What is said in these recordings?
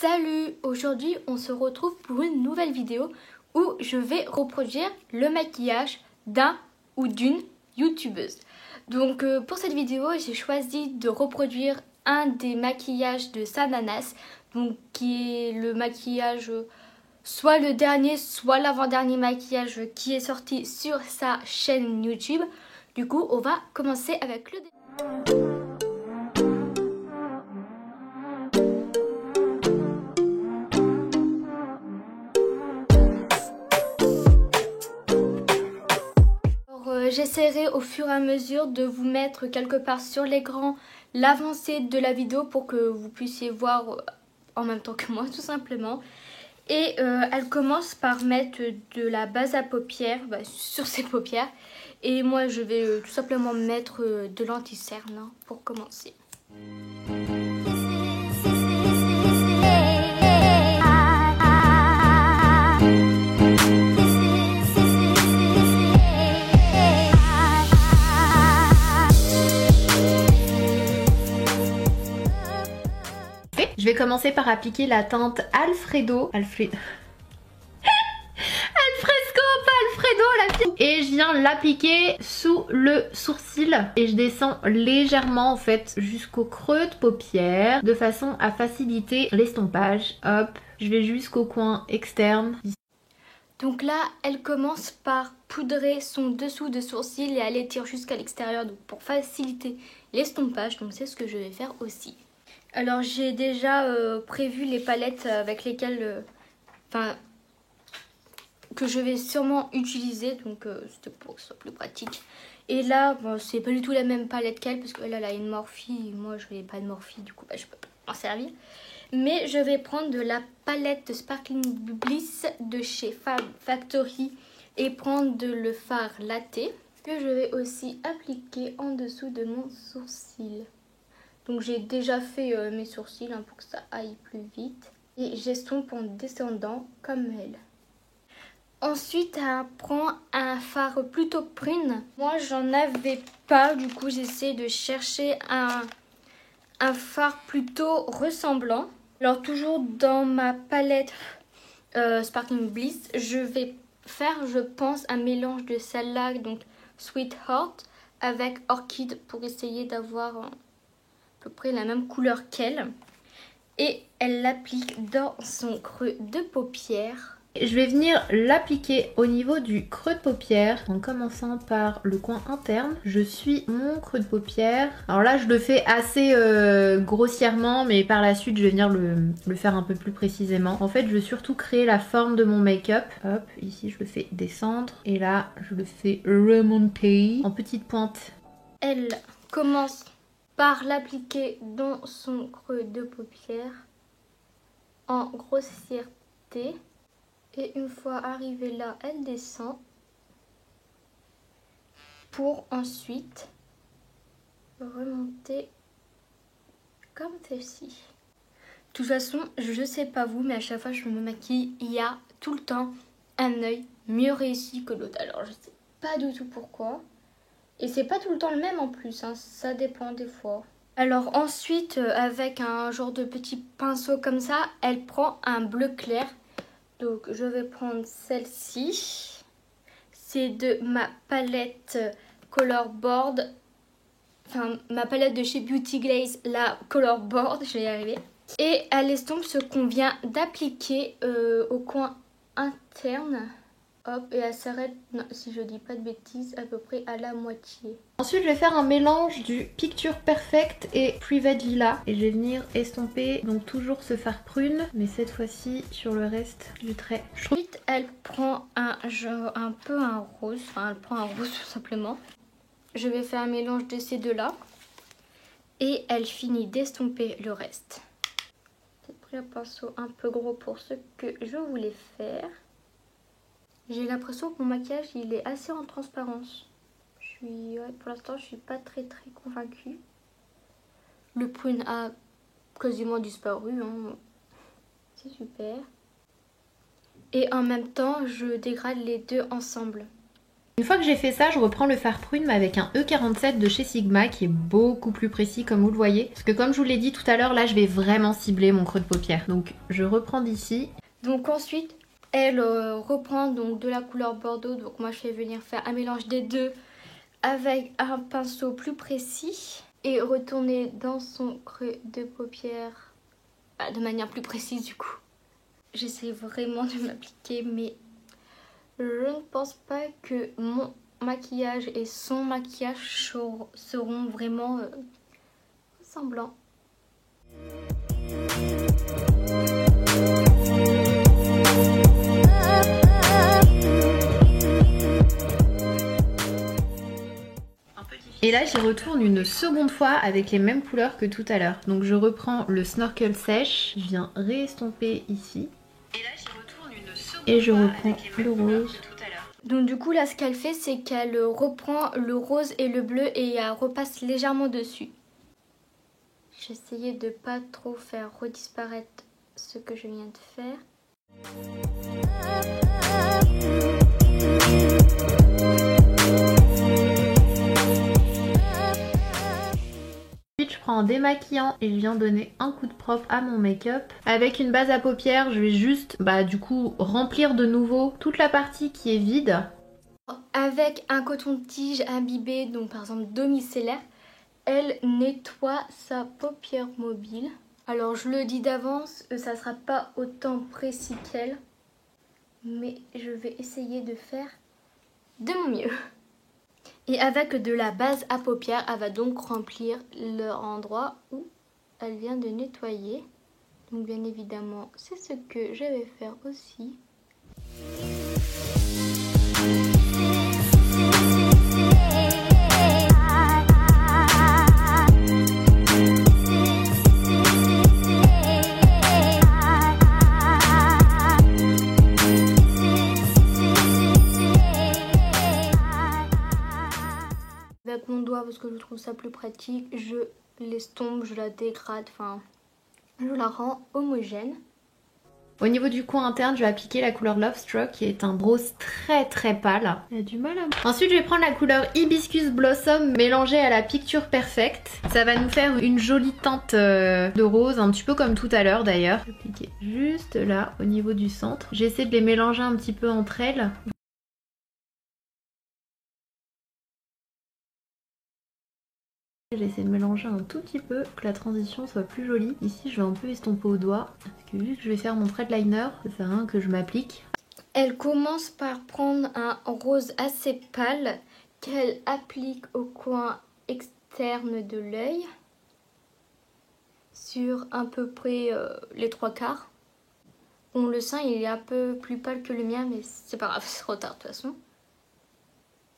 Salut! Aujourd'hui on se retrouve pour une nouvelle vidéo où je vais reproduire le maquillage d'un ou d'une youtubeuse. Donc pour cette vidéo j'ai choisi de reproduire un des maquillages de Sananas, donc qui est le maquillage soit le dernier soit l'avant-dernier maquillage qui est sorti sur sa chaîne YouTube. Du coup on va commencer avec le j'essaierai au fur et à mesure de vous mettre quelque part sur l'écran l'avancée de la vidéo pour que vous puissiez voir en même temps que moi tout simplement. Et elle commence par mettre de la base à paupières sur ses paupières. Et moi je vais tout simplement mettre de l'anti-cerne pour commencer. Je vais commencer par appliquer la teinte Alfresco, et je viens l'appliquer sous le sourcil et je descends légèrement en fait jusqu'au creux de paupière de façon à faciliter l'estompage. Hop, je vais jusqu'au coin externe. Donc là, elle commence par poudrer son dessous de sourcil et elle étire jusqu'à l'extérieur pour faciliter l'estompage. Donc c'est ce que je vais faire aussi. Alors j'ai déjà prévu les palettes avec lesquelles, que je vais sûrement utiliser. Donc c'était pour que ce soit plus pratique. Et là, bon, c'est pas du tout la même palette qu'elle parce qu'elle elle a une Morphe et moi je n'ai pas de Morphe, du coup je peux pas m'en servir. Mais je vais prendre de la palette de Sparkling Bliss de chez Fab Factory et prendre le fard latte que je vais aussi appliquer en dessous de mon sourcil. Donc j'ai déjà fait mes sourcils pour que ça aille plus vite. Et j'estompe en descendant comme elle. Ensuite, elle prend un fard plutôt prune. Moi, j'en avais pas. Du coup, j'essaie de chercher un fard plutôt ressemblant. Alors toujours dans ma palette Sparkling Bliss, je vais faire, je pense, un mélange de celle-là, donc Sweetheart, avec Orchid pour essayer d'avoir à peu près la même couleur qu'elle. Et elle l'applique dans son creux de paupière. Je vais venir l'appliquer au niveau du creux de paupière en commençant par le coin interne. Je suis mon creux de paupière. Alors là je le fais assez grossièrement, mais par la suite je vais venir le faire un peu plus précisément. En fait je veux surtout créer la forme de mon make-up. Hop, ici je le fais descendre et là je le fais remonter en petite pointe. Elle commence par l'appliquer dans son creux de paupière en grossièreté. Et une fois arrivée là, elle descend pour ensuite remonter comme ceci. De toute façon, je sais pas vous, mais à chaque fois que je me maquille, il y a tout le temps un œil mieux réussi que l'autre. Alors je sais pas du tout pourquoi. Et c'est pas tout le temps le même en plus, ça dépend des fois. Alors ensuite, avec un genre de petit pinceau comme ça, elle prend un bleu clair. Donc je vais prendre celle-ci. C'est de ma palette Color Board. Enfin, ma palette de chez Beauty Glaze, la Color Board, je vais y arriver. Et elle estompe ce qu'on vient d'appliquer au coin interne. Hop, et elle s'arrête, si je dis pas de bêtises, à peu près à la moitié. Ensuite je vais faire un mélange du Picture Perfect et Private Villa. Et je vais venir estomper donc toujours ce fard prune, mais cette fois-ci sur le reste du trait. Ensuite elle prend un rose, elle prend un rose tout simplement. Je vais faire un mélange de ces deux là. Et elle finit d'estomper le reste. J'ai pris un pinceau un peu gros pour ce que je voulais faire. J'ai l'impression que mon maquillage il est assez en transparence. Pour l'instant je suis pas très convaincue. Le prune a quasiment disparu. C'est super. Et en même temps je dégrade les deux ensemble. Une fois que j'ai fait ça, je reprends le fard prune mais avec un E47 de chez Sigma qui est beaucoup plus précis comme vous le voyez. Parce que comme je vous l'ai dit tout à l'heure, là je vais vraiment cibler mon creux de paupière. Donc je reprends d'ici. Donc ensuite, elle reprend donc de la couleur bordeaux. Donc moi je vais venir faire un mélange des deux avec un pinceau plus précis. Et retourner dans son creux de paupière de manière plus précise du coup. J'essaie vraiment de m'appliquer mais je ne pense pas que mon maquillage et son maquillage seront vraiment ressemblants. Et là j'y retourne une seconde fois avec les mêmes couleurs que tout à l'heure. Donc je reprends le Snorkel sèche, je viens réestomper ici. Et là j'y retourne une seconde et je reprends le rose. Donc du coup là ce qu'elle fait c'est qu'elle reprend le rose et le bleu et elle repasse légèrement dessus. J'essayais de pas trop faire redisparaître ce que je viens de faire. Ensuite, je prends un démaquillant et je viens donner un coup de propre à mon make-up. Avec une base à paupières, je vais juste du coup remplir de nouveau toute la partie qui est vide. Avec un coton-tige imbibé, donc par exemple demi-cellaire, elle nettoie sa paupière mobile. Alors je le dis d'avance, ça sera pas autant précis qu'elle, mais je vais essayer de faire de mon mieux. Et avec de la base à paupières, elle va donc remplir l'endroit où elle vient de nettoyer. Donc bien évidemment, c'est ce que je vais faire aussi. Avec mon doigt parce que je trouve ça plus pratique, je l'estompe, je la dégrade, enfin je la rends homogène. Au niveau du coin interne, je vais appliquer la couleur Love Struck qui est un rose très pâle. Il a du mal à... Ensuite, je vais prendre la couleur Hibiscus Blossom mélangée à la Picture Perfect. Ça va nous faire une jolie teinte de rose, un petit peu comme tout à l'heure d'ailleurs. Je vais appliquer juste là, au niveau du centre. J'essaie de les mélanger un petit peu entre elles. J'essaie de mélanger un tout petit peu pour que la transition soit plus jolie. Ici je vais un peu estomper au doigt parce que vu que je vais faire mon thread liner, ça sert à rien que je m'applique. Elle commence par prendre un rose assez pâle qu'elle applique au coin externe de l'œil sur à peu près les 3/4. Bon, le sein il est un peu plus pâle que le mien mais c'est pas grave, c'est trop tard de toute façon.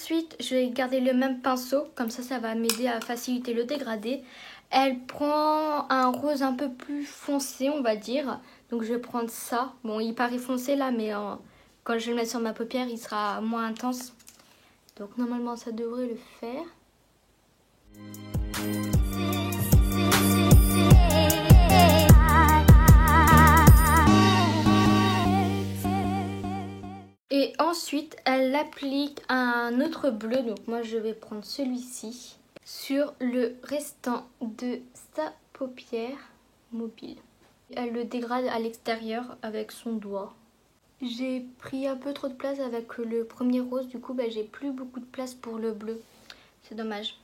Ensuite, je vais garder le même pinceau, comme ça va m'aider à faciliter le dégradé. Elle prend un rose un peu plus foncé, on va dire. Donc je vais prendre ça. Bon, il paraît foncé là, mais quand je vais le mettre sur ma paupière, il sera moins intense. Donc normalement, ça devrait le faire. Et ensuite, elle applique un autre bleu, donc moi je vais prendre celui-ci, sur le restant de sa paupière mobile. Elle le dégrade à l'extérieur avec son doigt. J'ai pris un peu trop de place avec le premier rose, du coup j'ai plus beaucoup de place pour le bleu. C'est dommage.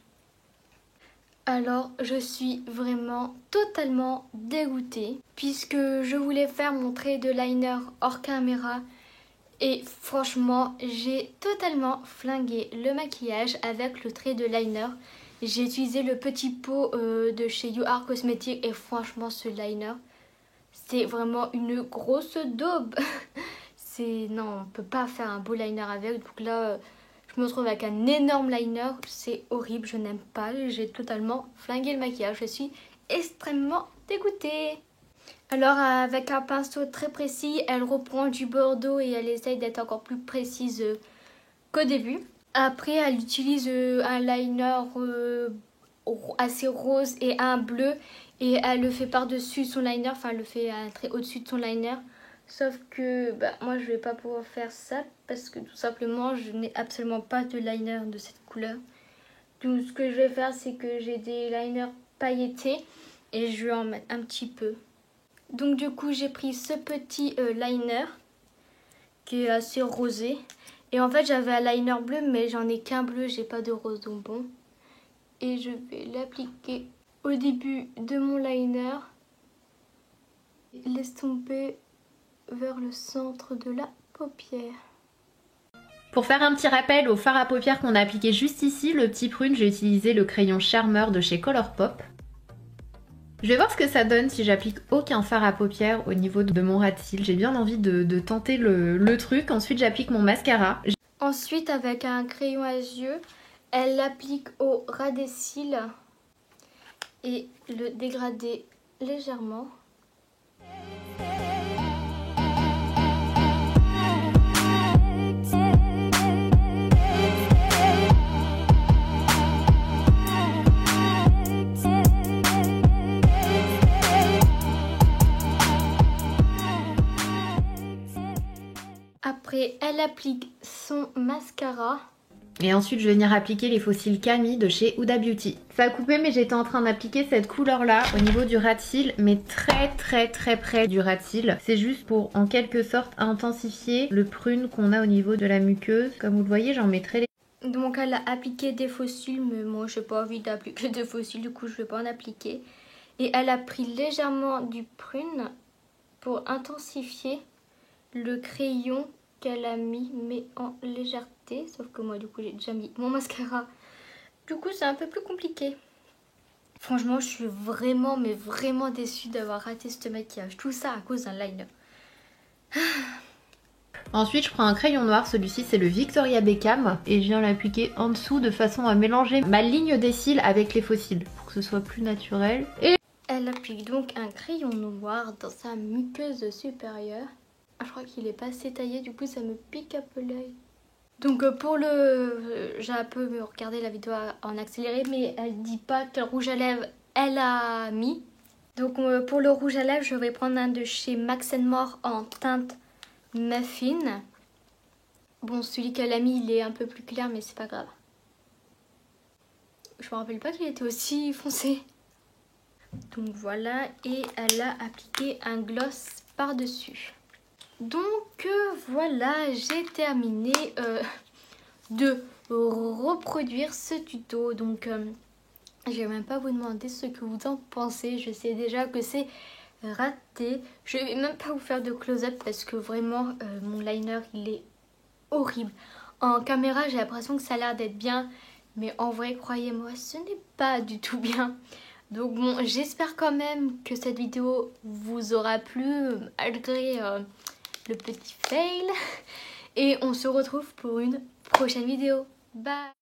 Alors je suis vraiment totalement dégoûtée puisque je voulais faire mon trait de liner hors caméra. Et franchement, j'ai totalement flingué le maquillage avec le trait de liner. J'ai utilisé le petit pot de chez You Are Cosmetics et franchement ce liner, c'est vraiment une grosse daube. Non, on peut pas faire un beau liner avec. Donc là, je me retrouve avec un énorme liner. C'est horrible, je n'aime pas. J'ai totalement flingué le maquillage. Je suis extrêmement dégoûtée. Alors avec un pinceau très précis, elle reprend du bordeaux et elle essaye d'être encore plus précise qu'au début. Après elle utilise un liner assez rose et un bleu et elle le fait par-dessus son liner, enfin elle le fait un trait au-dessus de son liner. Sauf que moi je vais pas pouvoir faire ça parce que tout simplement je n'ai absolument pas de liner de cette couleur. Donc ce que je vais faire c'est que j'ai des liners pailletés et je vais en mettre un petit peu. Donc du coup j'ai pris ce petit liner qui est assez rosé. Et en fait j'avais un liner bleu mais j'en ai qu'un bleu, j'ai pas de rose donc bon. Et je vais l'appliquer au début de mon liner. L'estomper vers le centre de la paupière. Pour faire un petit rappel au fard à paupières qu'on a appliqué juste ici, le petit prune, j'ai utilisé le crayon Charmer de chez Colourpop. Je vais voir ce que ça donne si j'applique aucun fard à paupières au niveau de mon ras de cils. J'ai bien envie de tenter le truc. Ensuite, j'applique mon mascara. Ensuite, avec un crayon à yeux, elle l'applique au ras des cils et le dégrader légèrement. Après, elle applique son mascara. Et ensuite, je vais venir appliquer les faux cils Camille de chez Huda Beauty. Ça a coupé, mais j'étais en train d'appliquer cette couleur-là au niveau du ras de cils, mais très près du ras de cils. C'est juste pour, en quelque sorte, intensifier le prune qu'on a au niveau de la muqueuse. Comme vous le voyez, j'en mettrai les... Donc, elle a appliqué des faux cils, mais moi, j'ai pas envie d'appliquer des faux cils, du coup, je vais pas en appliquer. Et elle a pris légèrement du prune pour intensifier le crayon qu'elle a mis, mais en légèreté. Sauf que moi, du coup, j'ai déjà mis mon mascara. Du coup, c'est un peu plus compliqué. Franchement, je suis vraiment, mais vraiment déçue d'avoir raté ce maquillage. Tout ça à cause d'un liner. Ensuite, je prends un crayon noir. Celui-ci, c'est le Victoria Beckham. Et je viens l'appliquer en dessous de façon à mélanger ma ligne des cils avec les faux cils pour que ce soit plus naturel. Et elle applique donc un crayon noir dans sa muqueuse supérieure. Je crois qu'il est pas assez taillé, du coup ça me pique un peu l'œil. Donc pour le... j'ai un peu regardé la vidéo en accéléré, mais elle dit pas quel rouge à lèvres elle a mis. Donc pour le rouge à lèvres, je vais prendre un de chez Max More en teinte muffin. Bon, celui qu'elle a mis, il est un peu plus clair, mais c'est pas grave. Je me rappelle pas qu'il était aussi foncé. Donc voilà, et elle a appliqué un gloss par-dessus. Donc voilà, j'ai terminé de reproduire ce tuto. Donc je vais même pas vous demander ce que vous en pensez. Je sais déjà que c'est raté. Je vais même pas vous faire de close-up parce que vraiment mon liner il est horrible. En caméra j'ai l'impression que ça a l'air d'être bien, mais en vrai croyez-moi ce n'est pas du tout bien. Donc bon, j'espère quand même que cette vidéo vous aura plu malgré le petit fail. Et on se retrouve pour une prochaine vidéo. Bye!